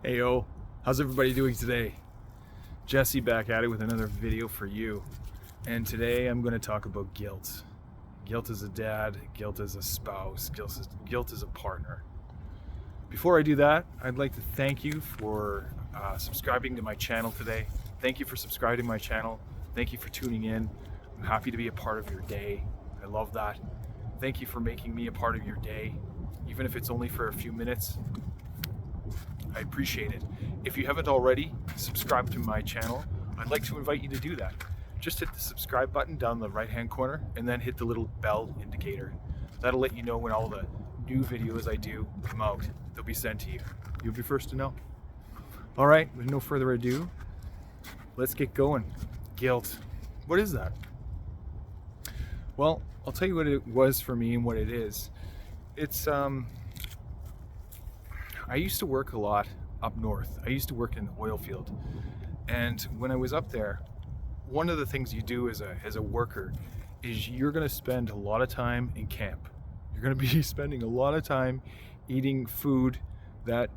Hey yo, how's everybody doing today? Jesse back at it with another video for you. And today I'm going to talk about guilt. Guilt as a dad, guilt as a spouse, guilt as a partner. Before I do that, I'd like to thank you for subscribing to my channel today. Thank you for subscribing to my channel. Thank you for tuning in. I'm happy to be a part of your day. I love that. Thank you for making me a part of your day, even if it's only for a few minutes. I appreciate it. If you haven't already subscribed to my channel, I'd like to invite you to do that. Just hit the subscribe button down the right hand corner and then hit the little bell indicator. That'll let you know when all the new videos I do come out. They'll be sent to you. You'll be first to know. All right, with no further ado, let's get going. Guilt. What is that? Well, I'll tell you what it was for me and what it is. It's I used to work a lot up north. I used to work in the oil field. And when I was up there, one of the things you do as a worker is you're going to spend a lot of time in camp. You're going to be spending a lot of time eating food that,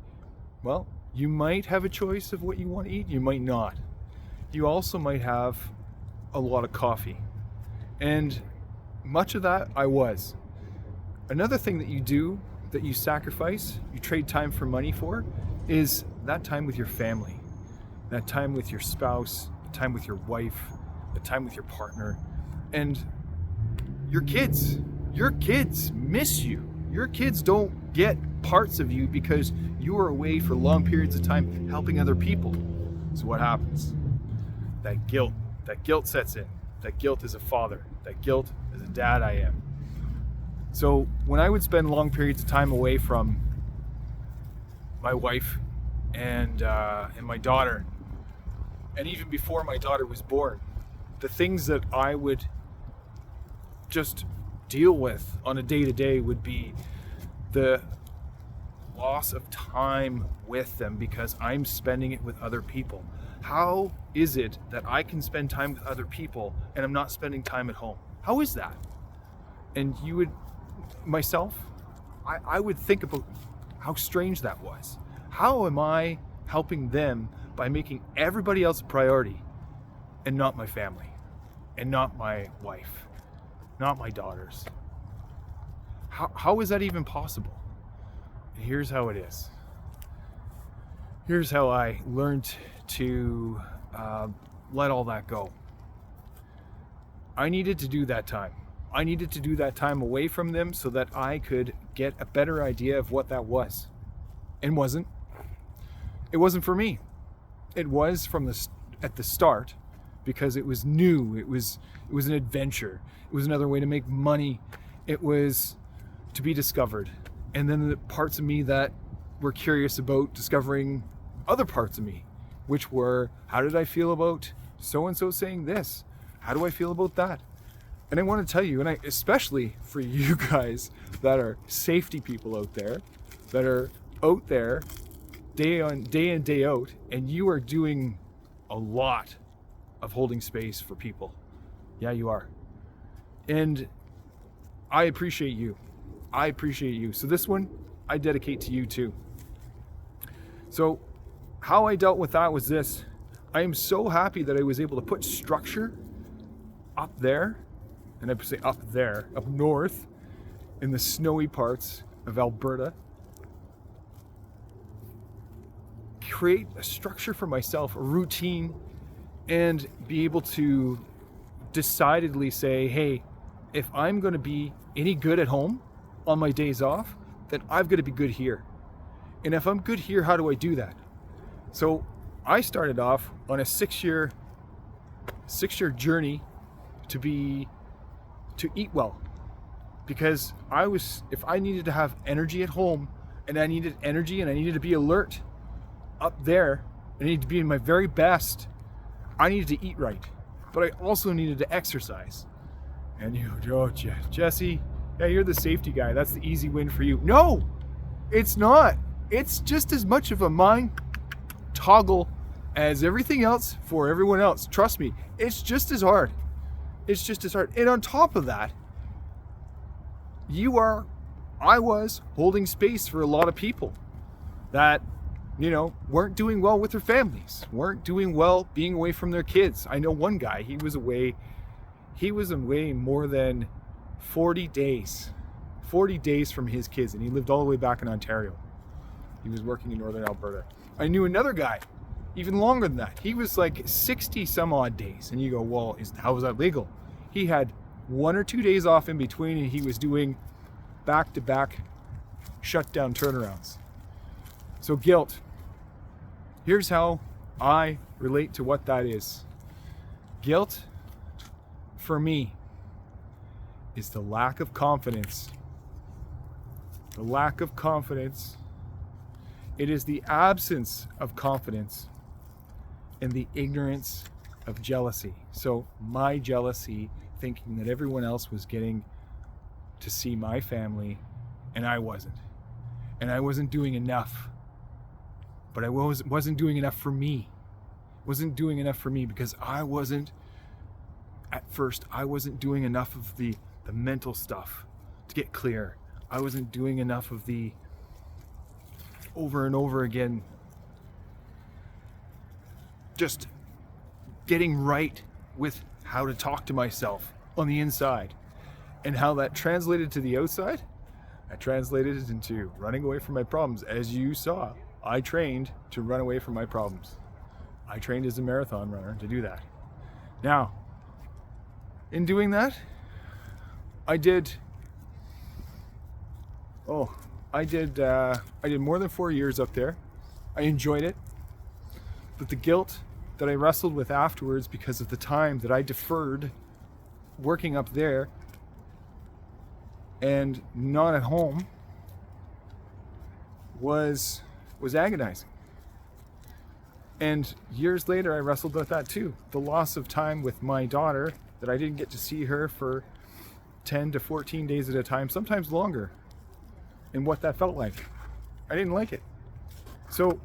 well, you might have a choice of what you want to eat, you might not. You also might have a lot of coffee. And much of that I was. Another thing that you do, that you sacrifice, you trade time for money for, is that time with your family, that time with your spouse, the time with your wife, the time with your partner, and your kids. Your kids miss you. Your kids don't get parts of you because you are away for long periods of time helping other people. So what happens? That guilt sets in. That guilt as a father, that guilt as a dad I am. So when I would spend long periods of time away from my wife and my daughter, and even before my daughter was born, the things that I would just deal with on a day-to-day would be the loss of time with them because I'm spending it with other people. How is it that I can spend time with other people and I'm not spending time at home? How is that? And you would, myself, I would think about how strange that was. How am I helping them by making everybody else a priority and not my family and not my wife, not my daughters? How is that even possible? And here's how it is. Here's how I learned to let all that go. I needed to do that time. I needed to do that time away from them so that I could get a better idea of what that was. And wasn't. It wasn't for me. It was at the start because it was new. It was an adventure. It was another way to make money. It was to be discovered. And then the parts of me that were curious about discovering other parts of me, which were, how did I feel about so-and-so saying this? How do I feel about that? And I want to tell you, and especially for you guys that are safety people out there, that are out there day in, day out, and you are doing a lot of holding space for people. Yeah, you are. And I appreciate you. I appreciate you. So this one, I dedicate to you too. So how I dealt with that was this. I am so happy that I was able to put structure up there, and I say up there, up north, in the snowy parts of Alberta. Create a structure for myself, a routine, and be able to decidedly say, hey, if I'm going to be any good at home on my days off, then I've got to be good here. And if I'm good here, how do I do that? So I started off on a six-year journey to eat well, because if I needed to have energy at home, and I needed energy and I needed to be alert up there, I needed to be in my very best, I needed to eat right, but I also needed to exercise. And Jesse, yeah, you're the safety guy, that's the easy win for you. No, it's not. It's just as much of a mind toggle as everything else for everyone else. Trust me, it's just as hard. It's just as hard. And on top of that, I was holding space for a lot of people that weren't doing well with their families, weren't doing well being away from their kids. I know one guy, he was away more than 40 days from his kids, and he lived all the way back in Ontario. He was working in northern Alberta. I knew another guy, even longer than that. He was like 60 some odd days, and you go, well, how was that legal? He had 1 or 2 days off in between, and he was doing back-to-back shutdown turnarounds. So guilt. Here's how I relate to what that is. Guilt, for me, is the lack of confidence. The lack of confidence. It is the absence of confidence and the ignorance of jealousy. So my jealousy, thinking that everyone else was getting to see my family and I wasn't. And I wasn't doing enough. But I wasn't doing enough for me. Wasn't doing enough for me because I wasn't doing enough of the mental stuff to get clear. I wasn't doing enough of the over and over again just getting right with how to talk to myself on the inside. And how that translated to the outside, I translated it into running away from my problems. As you saw, I trained to run away from my problems. I trained as a marathon runner to do that. Now, in doing that, I did more than 4 years up there. I enjoyed it. But the guilt that I wrestled with afterwards because of the time that I deferred working up there and not at home was agonizing. And years later, I wrestled with that too. The loss of time with my daughter, that I didn't get to see her for 10 to 14 days at a time, sometimes longer. And what that felt like. I didn't like it. So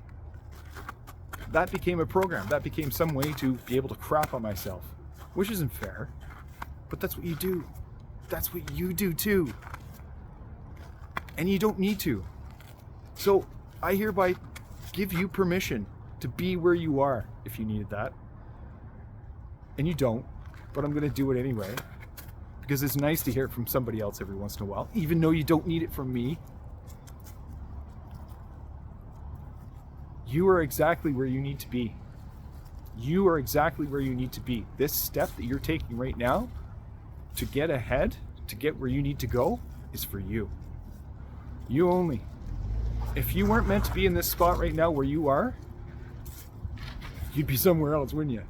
that became a program. That became some way to be able to crap on myself, which isn't fair, but that's what you do. That's what you do too. And you don't need to. So I hereby give you permission to be where you are if you needed that. And you don't, but I'm going to do it anyway. Because it's nice to hear it from somebody else every once in a while, even though you don't need it from me. You are exactly where you need to be. You are exactly where you need to be. This step that you're taking right now to get ahead, to get where you need to go, is for you. You only. If you weren't meant to be in this spot right now where you are, you'd be somewhere else, wouldn't you?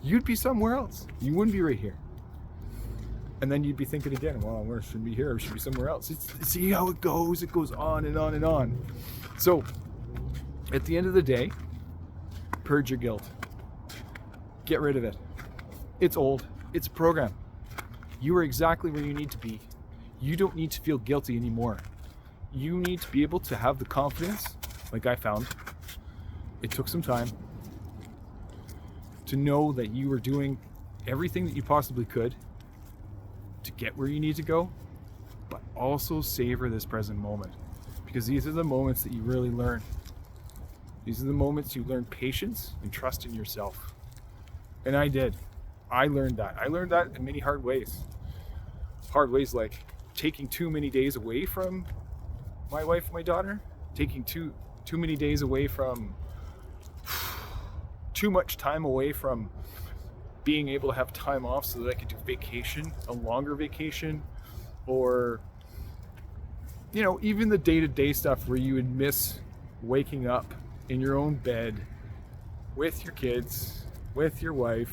You'd be somewhere else. You wouldn't be right here. And then you'd be thinking again, well, I shouldn't be here, I should be somewhere else. See how it goes on and on and on. So, at the end of the day, purge your guilt. Get rid of it. It's old. It's a program. You are exactly where you need to be. You don't need to feel guilty anymore. You need to be able to have the confidence, like I found. It took some time to know that you were doing everything that you possibly could to get where you need to go, but also savor this present moment, because these are the moments that you really learn. These are the moments you learn patience and trust in yourself. And I did. I learned that. I learned that in many hard ways. Hard ways like taking too many days away from my wife and my daughter, taking too many days away from, too much time away from being able to have time off so that I could do vacation, a longer vacation, or, even the day-to-day stuff where you would miss waking up in your own bed with your kids, with your wife,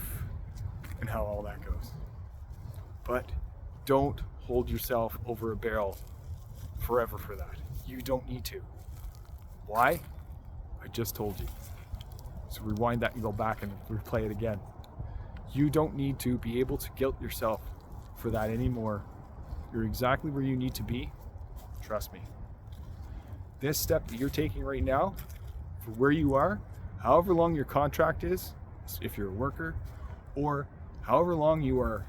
and how all that goes. But don't hold yourself over a barrel forever for that. You don't need to. Why? I just told you. So rewind that and go back and replay it again. You don't need to be able to guilt yourself for that anymore. You're exactly where you need to be. Trust me. This step that you're taking right now, for where you are, however long your contract is, if you're a worker, or however long you are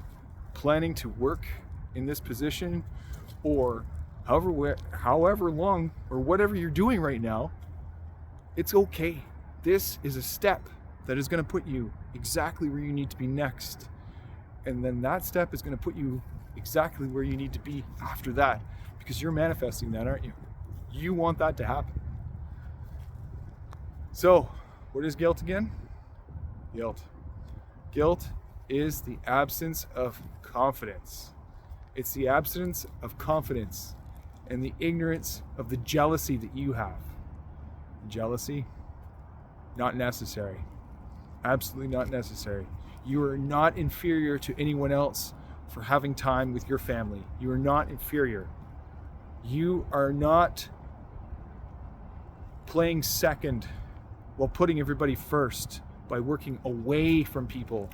planning to work in this position, or however long, or whatever you're doing right now, It's okay. This is a step that is going to put you exactly where you need to be next. And then that step is going to put you exactly where you need to be after that, because you're manifesting that, aren't you? You want that to happen. So, what is guilt again? Guilt is the absence of confidence. It's the absence of confidence and the ignorance of the jealousy that you have. Jealousy, not necessary. Absolutely not necessary. You are not inferior to anyone else for having time with your family. You are not inferior. You are not playing second while putting everybody first by working away from people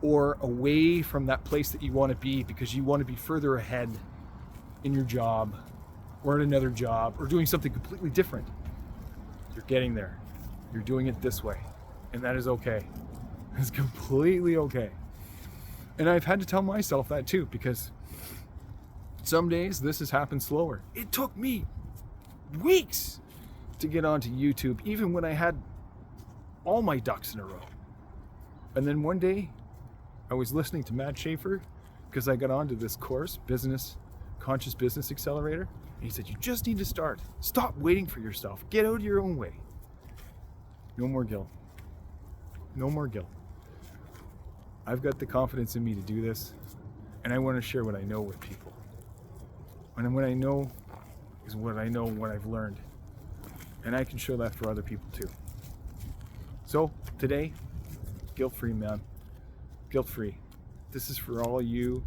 or away from that place that you want to be because you want to be further ahead in your job or at another job or doing something completely different. You're getting there. You're doing it this way. And that is okay. It's completely okay. And I've had to tell myself that too, because some days this has happened slower. It took me weeks to get onto YouTube, even when I had all my ducks in a row. And then one day I was listening to Matt Schaefer because I got onto this course, Conscious Business Accelerator. And he said, you just need to start. Stop waiting for yourself. Get out of your own way. No more guilt. No more guilt. I've got the confidence in me to do this, and I want to share what I know with people. And what I know is what I know, what I've learned. And I can show that for other people too. So today, guilt-free, man. Guilt-free. This is for all you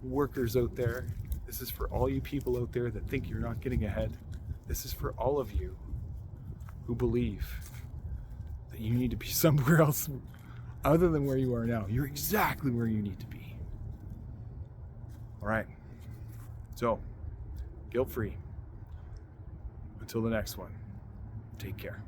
workers out there. This is for all you people out there that think you're not getting ahead. This is for all of you who believe that you need to be somewhere else other than where you are now. You're exactly where you need to be. All right. So, guilt-free. Until the next one, take care.